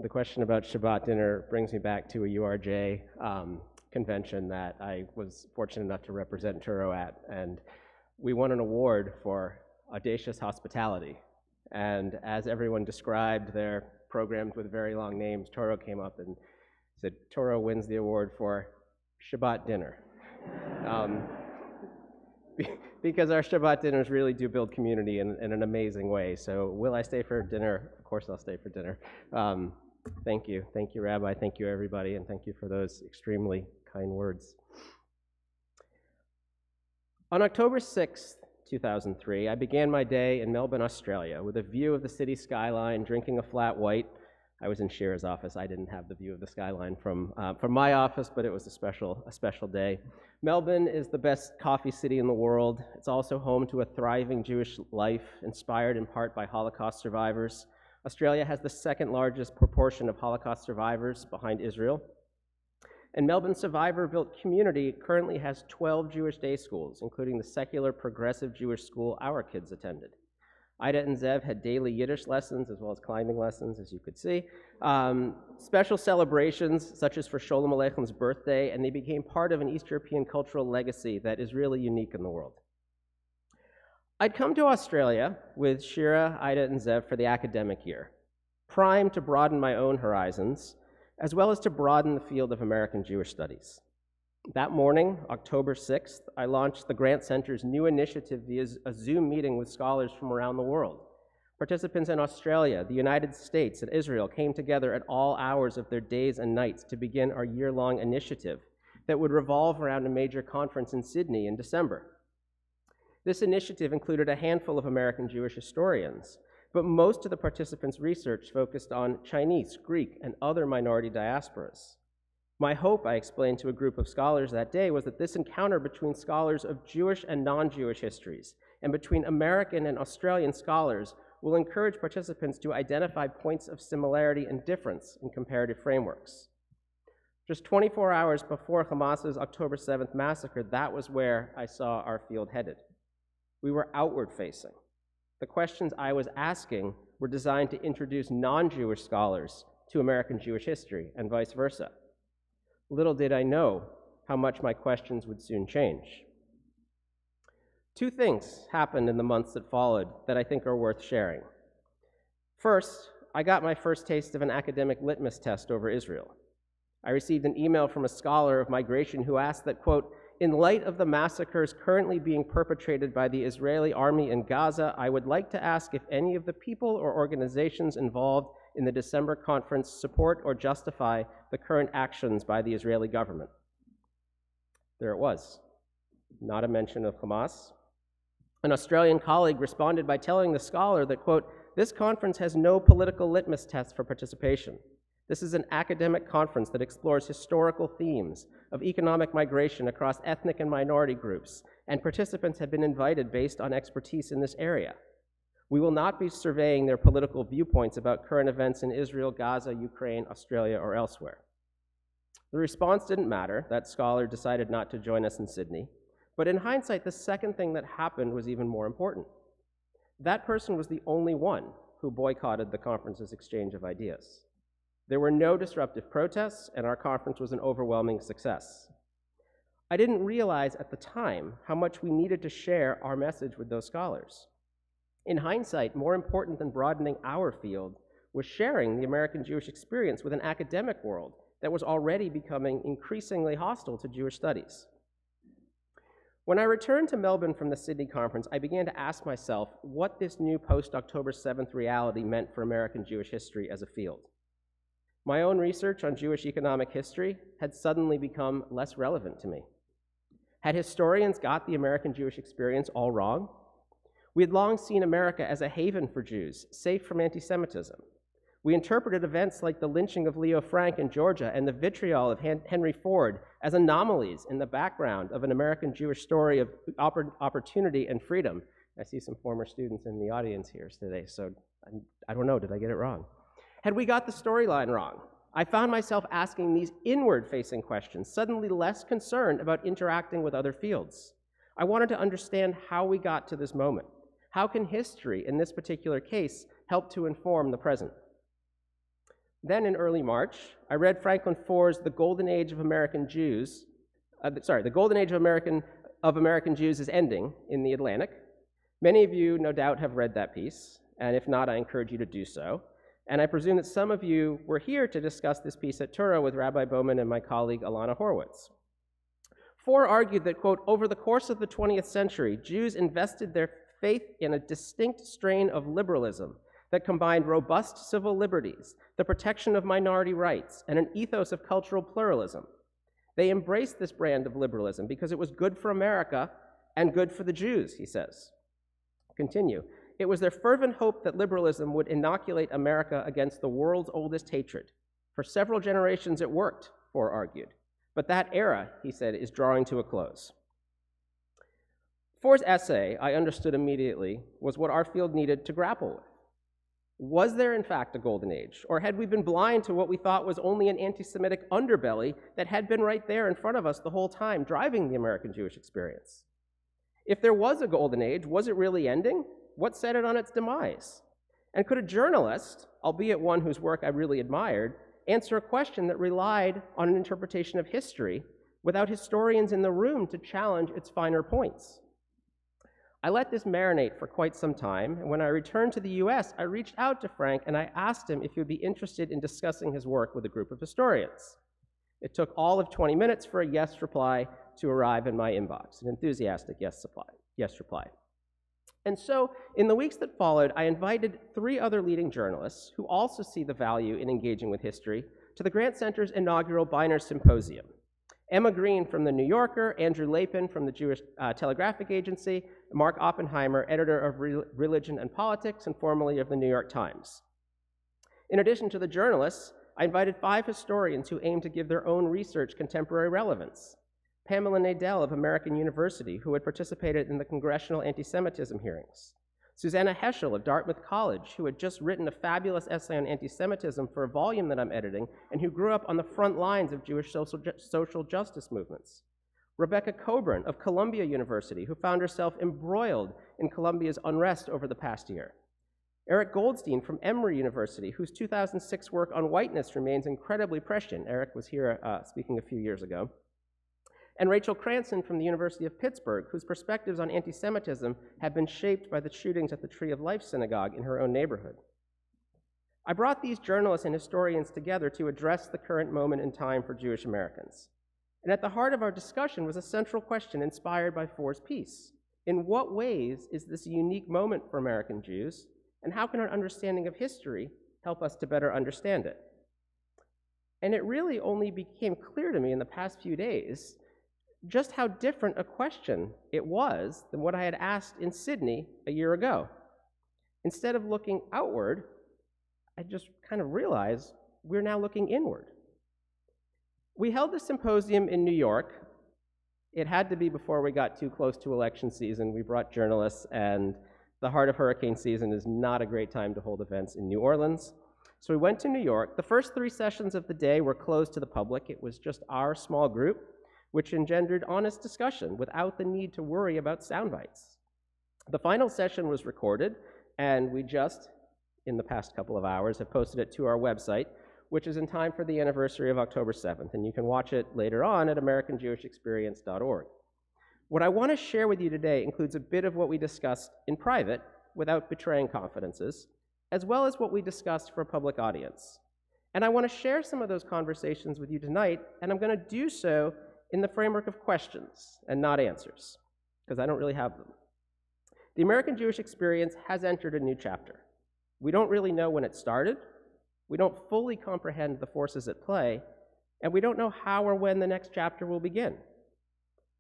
The question about Shabbat dinner brings me back to a URJ convention that I was fortunate enough to represent Turo at, and we won an award for audacious hospitality. And as everyone described their programs with very long names, Turo came up and said, Turo wins the award for Shabbat dinner. Because our Shabbat dinners really do build community in an amazing way. So will I stay for dinner? Of course I'll stay for dinner. Thank you. Thank you, Rabbi. Thank you, everybody. And thank you for those extremely kind words. On October 6th, 2003, I began my day in Melbourne, Australia, with a view of the city skyline, drinking a flat white. I was in Shira's office. I didn't have the view of the skyline from my office, but it was a special day. Melbourne is the best coffee city in the world. It's also home to a thriving Jewish life, inspired in part by Holocaust survivors. Australia has the second largest proportion of Holocaust survivors behind Israel. And Melbourne's survivor-built community currently has 12 Jewish day schools, including the secular progressive Jewish school our kids attended. Ida and Zev had daily Yiddish lessons as well as climbing lessons, as you could see. Special celebrations, such as for Sholem Aleichem's birthday, and they became part of an East European cultural legacy that is really unique in the world. I'd come to Australia with Shira, Ida, and Zev for the academic year, primed to broaden my own horizons, as well as to broaden the field of American Jewish studies. That morning, October 6th, I launched the Grant Center's new initiative via a Zoom meeting with scholars from around the world. Participants in Australia, the United States, and Israel came together at all hours of their days and nights to begin our year-long initiative that would revolve around a major conference in Sydney in December. This initiative included a handful of American Jewish historians, but most of the participants' research focused on Chinese, Greek, and other minority diasporas. My hope, I explained to a group of scholars that day, was that this encounter between scholars of Jewish and non-Jewish histories, and between American and Australian scholars, will encourage participants to identify points of similarity and difference in comparative frameworks. Just 24 hours before Hamas's October 7th massacre, that was where I saw our field headed. We were outward-facing. The questions I was asking were designed to introduce non-Jewish scholars to American Jewish history, and vice versa. Little did I know how much my questions would soon change. Two things happened in the months that followed that I think are worth sharing. First, I got my first taste of an academic litmus test over Israel. I received an email from a scholar of migration who asked that, quote, in light of the massacres currently being perpetrated by the Israeli army in Gaza, I would like to ask if any of the people or organizations involved in the December conference support or justify the current actions by the Israeli government. There it was. Not a mention of Hamas. An Australian colleague responded by telling the scholar that, quote, this conference has no political litmus test for participation. This is an academic conference that explores historical themes of economic migration across ethnic and minority groups, and participants have been invited based on expertise in this area. We will not be surveying their political viewpoints about current events in Israel, Gaza, Ukraine, Australia, or elsewhere. The response didn't matter. That scholar decided not to join us in Sydney. But in hindsight, the second thing that happened was even more important. That person was the only one who boycotted the conference's exchange of ideas. There were no disruptive protests, and our conference was an overwhelming success. I didn't realize at the time how much we needed to share our message with those scholars. In hindsight, more important than broadening our field was sharing the American Jewish experience with an academic world that was already becoming increasingly hostile to Jewish studies. When I returned to Melbourne from the Sydney conference, I began to ask myself what this new post-October 7th reality meant for American Jewish history as a field. My own research on Jewish economic history had suddenly become less relevant to me. Had historians got the American Jewish experience all wrong? We had long seen America as a haven for Jews, safe from anti-Semitism. We interpreted events like the lynching of Leo Frank in Georgia and the vitriol of Henry Ford as anomalies in the background of an American Jewish story of opportunity and freedom. I see some former students in the audience here today, so I don't know, did I get it wrong? Had we got the storyline wrong? I found myself asking these inward-facing questions, suddenly less concerned about interacting with other fields. I wanted to understand how we got to this moment. How can history, in this particular case, help to inform the present? Then in early March, I read Franklin Foer's The Golden Age of American Jews, The Golden Age of American Jews is Ending in the Atlantic. Many of you, no doubt, have read that piece, and if not, I encourage you to do so. And I presume that some of you were here to discuss this piece at Tura with Rabbi Bowman and my colleague Alana Horowitz. Foer argued that, quote, over the course of the 20th century, Jews invested their faith in a distinct strain of liberalism that combined robust civil liberties, the protection of minority rights, and an ethos of cultural pluralism. They embraced this brand of liberalism because it was good for America and good for the Jews, he says. Continue. It was their fervent hope that liberalism would inoculate America against the world's oldest hatred. For several generations it worked, Foer argued. But that era, he said, is drawing to a close. Foer's essay, I understood immediately, was what our field needed to grapple with. Was there, in fact, a golden age? Or had we been blind to what we thought was only an anti-Semitic underbelly that had been right there in front of us the whole time, driving the American Jewish experience? If there was a golden age, was it really ending? What set it on its demise? And could a journalist, albeit one whose work I really admired, answer a question that relied on an interpretation of history without historians in the room to challenge its finer points? I let this marinate for quite some time, and when I returned to the US, I reached out to Frank and I asked him if he would be interested in discussing his work with a group of historians. It took all of 20 minutes for a yes reply to arrive in my inbox, an enthusiastic yes reply. And so, in the weeks that followed, I invited 3 other leading journalists who also see the value in engaging with history to the Grant Center's inaugural Biner Symposium. Emma Green from The New Yorker, Andrew Lapin from the Jewish Telegraphic Agency, Mark Oppenheimer, editor of Religion and Politics and formerly of the New York Times. In addition to the journalists, I invited 5 historians who aim to give their own research contemporary relevance. Pamela Nadell of American University, who had participated in the congressional anti-Semitism hearings. Susanna Heschel of Dartmouth College, who had just written a fabulous essay on anti-Semitism for a volume that I'm editing, and who grew up on the front lines of Jewish social justice movements. Rebecca Coburn of Columbia University, who found herself embroiled in Columbia's unrest over the past year. Eric Goldstein from Emory University, whose 2006 work on whiteness remains incredibly prescient. Eric was here speaking a few years ago. And Rachel Cranston from the University of Pittsburgh, whose perspectives on anti-Semitism have been shaped by the shootings at the Tree of Life Synagogue in her own neighborhood. I brought these journalists and historians together to address the current moment in time for Jewish Americans. And at the heart of our discussion was a central question inspired by Foer's piece. In what ways is this a unique moment for American Jews, and how can our understanding of history help us to better understand it? And it really only became clear to me in the past few days just how different a question it was than what I had asked in Sydney a year ago. Instead of looking outward, I just kind of realized we're now looking inward. We held the symposium in New York. It had to be before we got too close to election season. We brought journalists, and the heart of hurricane season is not a great time to hold events in New Orleans. So we went to New York. The first 3 sessions of the day were closed to the public. It was just our small group, which engendered honest discussion without the need to worry about sound bites. The final session was recorded, and we just, in the past couple of hours, have posted it to our website, which is in time for the anniversary of October 7th, and you can watch it later on at AmericanJewishExperience.org. What I want to share with you today includes a bit of what we discussed in private, without betraying confidences, as well as what we discussed for a public audience. And I want to share some of those conversations with you tonight, and I'm going to do so in the framework of questions and not answers, because I don't really have them. The American Jewish experience has entered a new chapter. We don't really know when it started, we don't fully comprehend the forces at play, and we don't know how or when the next chapter will begin.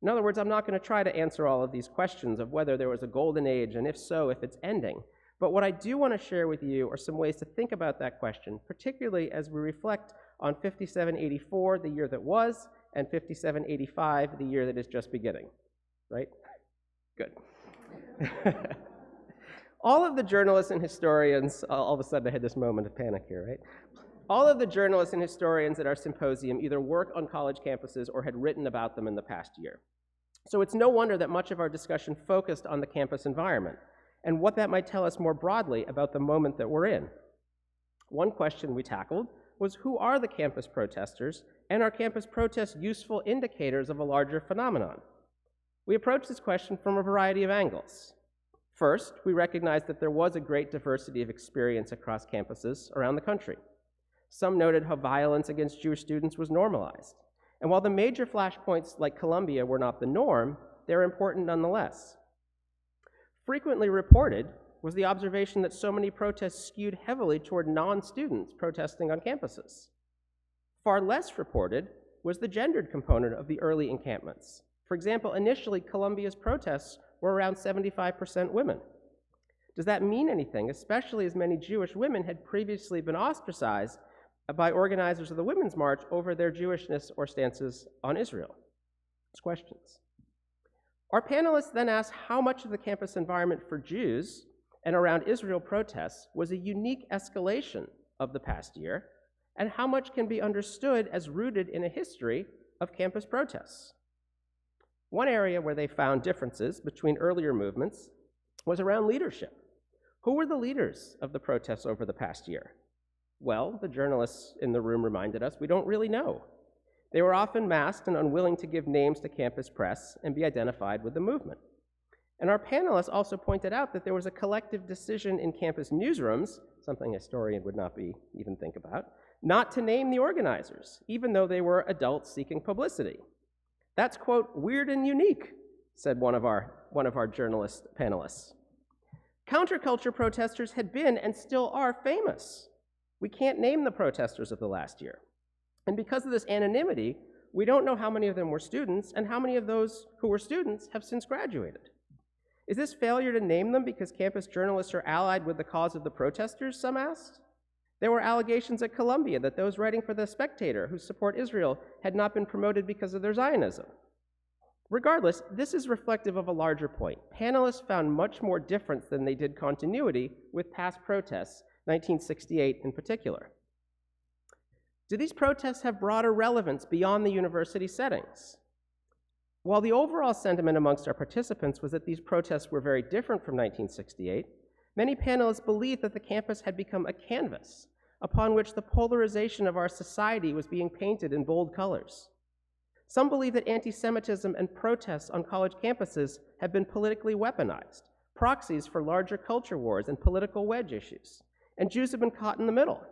In other words, I'm not going to try to answer all of these questions of whether there was a golden age, and if so, if it's ending. But what I do want to share with you are some ways to think about that question, particularly as we reflect on 5784, the year that was, and 5785, the year that is just beginning, right? Good. All of the journalists and historians, all of a sudden I had this moment of panic here, right? All of the journalists and historians at our symposium either work on college campuses or had written about them in the past year. So it's no wonder that much of our discussion focused on the campus environment and what that might tell us more broadly about the moment that we're in. One question we tackled was, who are the campus protesters, and are campus protests useful indicators of a larger phenomenon? We approached this question from a variety of angles. First, we recognized that there was a great diversity of experience across campuses around the country. Some noted how violence against Jewish students was normalized. And while the major flashpoints like Columbia were not the norm, they're important nonetheless. Frequently reported was the observation that so many protests skewed heavily toward non-students protesting on campuses. Far less reported was the gendered component of the early encampments. For example, initially, Columbia's protests were around 75% women. Does that mean anything, especially as many Jewish women had previously been ostracized by organizers of the Women's March over their Jewishness or stances on Israel? Those questions. Our panelists then asked how much of the campus environment for Jews and around Israel protests was a unique escalation of the past year, and how much can be understood as rooted in a history of campus protests. One area where they found differences between earlier movements was around leadership. Who were the leaders of the protests over the past year? Well, the journalists in the room reminded us, we don't really know. They were often masked and unwilling to give names to campus press and be identified with the movement. And our panelists also pointed out that there was a collective decision in campus newsrooms, something a historian would not even think about, not to name the organizers, even though they were adults seeking publicity. That's, quote, weird and unique, said one of our journalist panelists. Counterculture protesters had been and still are famous. We can't name the protesters of the last year. And because of this anonymity, we don't know how many of them were students and how many of those who were students have since graduated. Is this failure to name them because campus journalists are allied with the cause of the protesters, some asked? There were allegations at Columbia that those writing for The Spectator who support Israel had not been promoted because of their Zionism. Regardless, this is reflective of a larger point. Panelists found much more difference than they did continuity with past protests, 1968 in particular. Do these protests have broader relevance beyond the university settings? While the overall sentiment amongst our participants was that these protests were very different from 1968, many panelists believed that the campus had become a canvas upon which the polarization of our society was being painted in bold colors. Some believe that anti-Semitism and protests on college campuses have been politically weaponized, proxies for larger culture wars and political wedge issues, and Jews have been caught in the middle.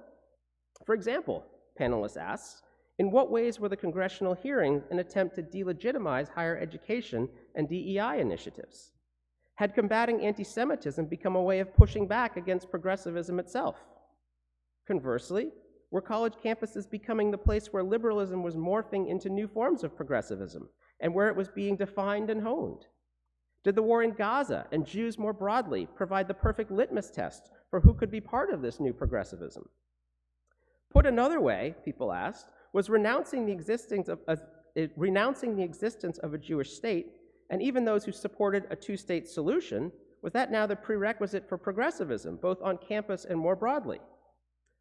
For example, panelists asked, in what ways were the congressional hearings an attempt to delegitimize higher education and DEI initiatives? Had combating anti-Semitism become a way of pushing back against progressivism itself? Conversely, were college campuses becoming the place where liberalism was morphing into new forms of progressivism and where it was being defined and honed? Did the war in Gaza and Jews more broadly provide the perfect litmus test for who could be part of this new progressivism? Put another way, people asked, was renouncing the existence of a Jewish state, and even those who supported a two-state solution, was that now the prerequisite for progressivism, both on campus and more broadly?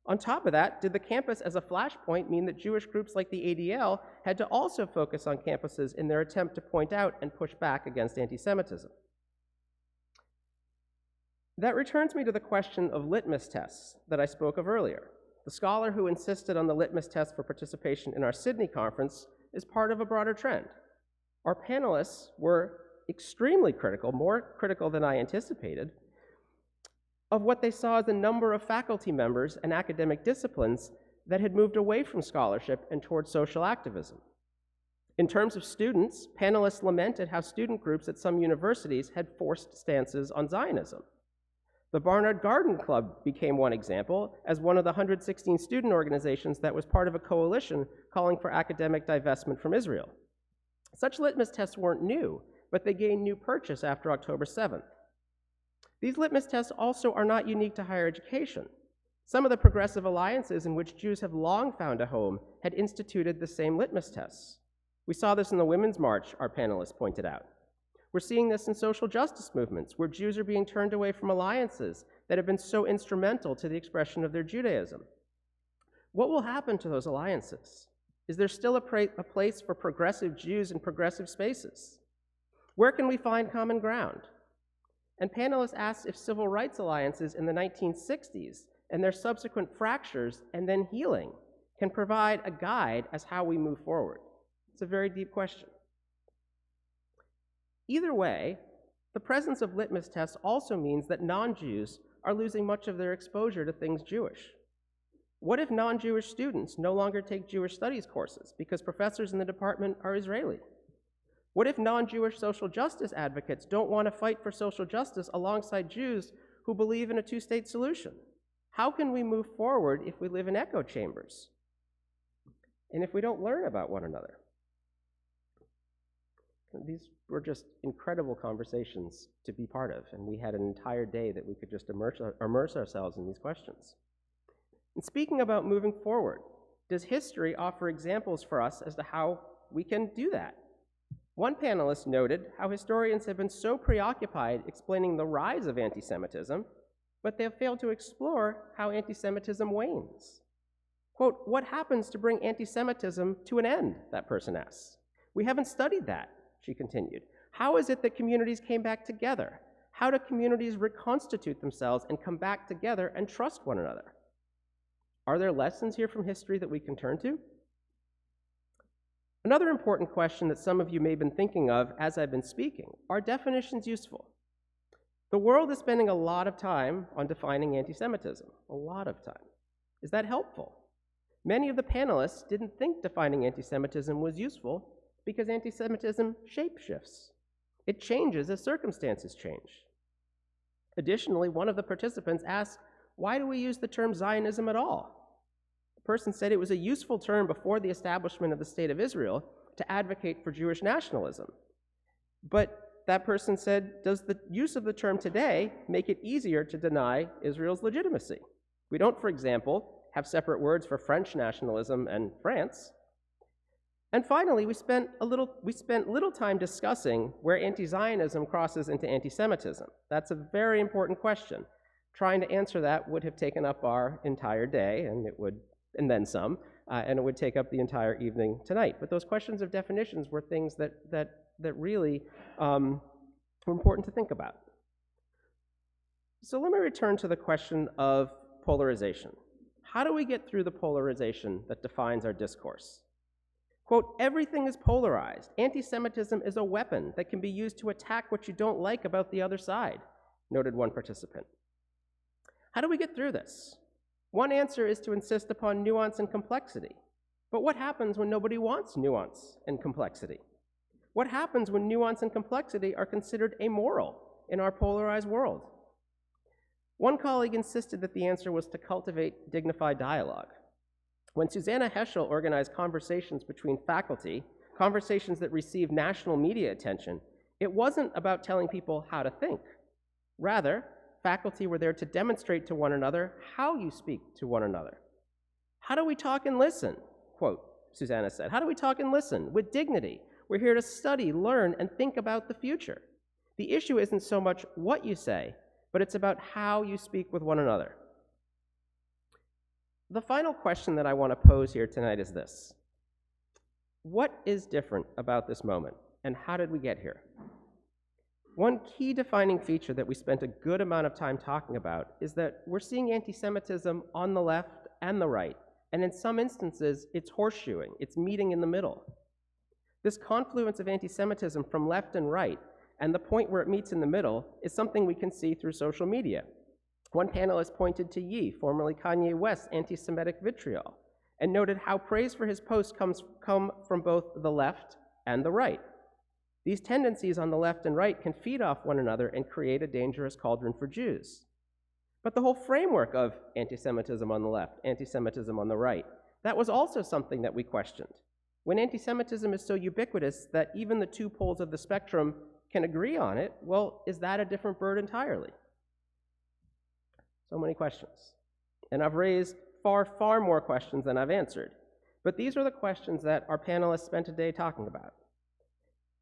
On top of that, did the campus as a flashpoint mean that Jewish groups like the ADL had to also focus on campuses in their attempt to point out and push back against anti-Semitism? That returns me to the question of litmus tests that I spoke of earlier. The scholar who insisted on the litmus test for participation in our Sydney conference is part of a broader trend. Our panelists were extremely critical, more critical than I anticipated, of what they saw as a number of faculty members and academic disciplines that had moved away from scholarship and towards social activism. In terms of students, panelists lamented how student groups at some universities had forced stances on Zionism. The Barnard Garden Club became one example as one of the 116 student organizations that was part of a coalition calling for academic divestment from Israel. Such litmus tests weren't new, but they gained new purchase after October 7th. These litmus tests also are not unique to higher education. Some of the progressive alliances in which Jews have long found a home had instituted the same litmus tests. We saw this in the Women's March, our panelists pointed out. We're seeing this in social justice movements, where Jews are being turned away from alliances that have been so instrumental to the expression of their Judaism. What will happen to those alliances? Is there still a place for progressive Jews in progressive spaces? Where can we find common ground? And panelists asked if civil rights alliances in the 1960s and their subsequent fractures and then healing can provide a guide as how we move forward? It's a very deep question. Either way, the presence of litmus tests also means that non-Jews are losing much of their exposure to things Jewish. What if non-Jewish students no longer take Jewish studies courses because professors in the department are Israeli? What if non-Jewish social justice advocates don't want to fight for social justice alongside Jews who believe in a two-state solution? How can we move forward if we live in echo chambers and if we don't learn about one another? These were just incredible conversations to be part of, and we had an entire day that we could just immerse ourselves in these questions. And speaking about moving forward, does history offer examples for us as to how we can do that? One panelist noted how historians have been so preoccupied explaining the rise of anti-Semitism, but they have failed to explore how anti-Semitism wanes. Quote, "What happens to bring anti-Semitism to an end?" that person asks. "We haven't studied that," she continued. "How is it that communities came back together? How do communities reconstitute themselves and come back together and trust one another? Are there lessons here from history that we can turn to?" Another important question that some of you may have been thinking of as I've been speaking: are definitions useful? The world is spending a lot of time on defining anti-Semitism, a lot of time. Is that helpful? Many of the panelists didn't think defining anti-Semitism was useful because anti-Semitism shapeshifts. It changes as circumstances change. Additionally, one of the participants asked, why do we use the term Zionism at all? The person said it was a useful term before the establishment of the State of Israel to advocate for Jewish nationalism. But that person said, does the use of the term today make it easier to deny Israel's legitimacy? We don't, for example, have separate words for French nationalism and France. And finally, we spent little time discussing where anti-Zionism crosses into anti-Semitism. That's a very important question. Trying to answer that would have taken up our entire day, and then some, and it would take up the entire evening tonight. But those questions of definitions were things that really were important to think about. So let me return to the question of polarization. How do we get through the polarization that defines our discourse? Quote, "Everything is polarized. Anti-Semitism is a weapon that can be used to attack what you don't like about the other side," noted one participant. How do we get through this? One answer is to insist upon nuance and complexity. But what happens when nobody wants nuance and complexity? What happens when nuance and complexity are considered amoral in our polarized world? One colleague insisted that the answer was to cultivate dignified dialogue. When Susanna Heschel organized conversations between faculty, conversations that received national media attention, it wasn't about telling people how to think. Rather, faculty were there to demonstrate to one another how you speak to one another. "How do we talk and listen?" quote, Susanna said. "How do we talk and listen? With dignity. We're here to study, learn, and think about the future. The issue isn't so much what you say, but it's about how you speak with one another." The final question that I want to pose here tonight is this: what is different about this moment, and how did we get here? One key defining feature that we spent a good amount of time talking about is that we're seeing anti-Semitism on the left and the right, and in some instances, it's horseshoeing, it's meeting in the middle. This confluence of anti-Semitism from left and right, and the point where it meets in the middle, is something we can see through social media. One panelist pointed to Ye, formerly Kanye West's anti-Semitic vitriol, and noted how praise for his posts come from both the left and the right. These tendencies on the left and right can feed off one another and create a dangerous cauldron for Jews. But the whole framework of anti-Semitism on the left, anti-Semitism on the right, that was also something that we questioned. When anti-Semitism is so ubiquitous that even the two poles of the spectrum can agree on it, well, is that a different bird entirely? So many questions. And I've raised far, far more questions than I've answered. But these are the questions that our panelists spent a day talking about.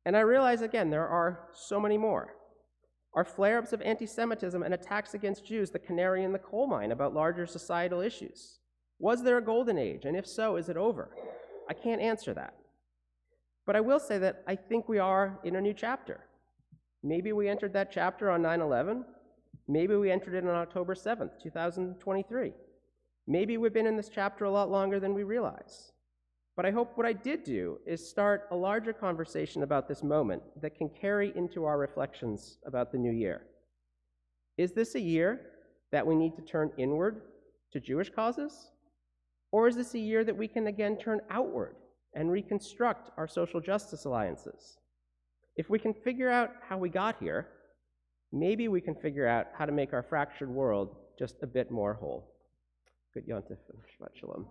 And I realize, again, there are so many more. Are flare-ups of anti-Semitism and attacks against Jews the canary in the coal mine about larger societal issues? Was there a golden age? And if so, is it over? I can't answer that. But I will say that I think we are in a new chapter. Maybe we entered that chapter on 9/11. Maybe we entered it on October 7th, 2023. Maybe we've been in this chapter a lot longer than we realize. But I hope what I did do is start a larger conversation about this moment that can carry into our reflections about the new year. Is this a year that we need to turn inward to Jewish causes? Or is this a year that we can again turn outward and reconstruct our social justice alliances? If we can figure out how we got here, maybe we can figure out how to make our fractured world just a bit more whole. Good Yontif and Shabbat Shalom.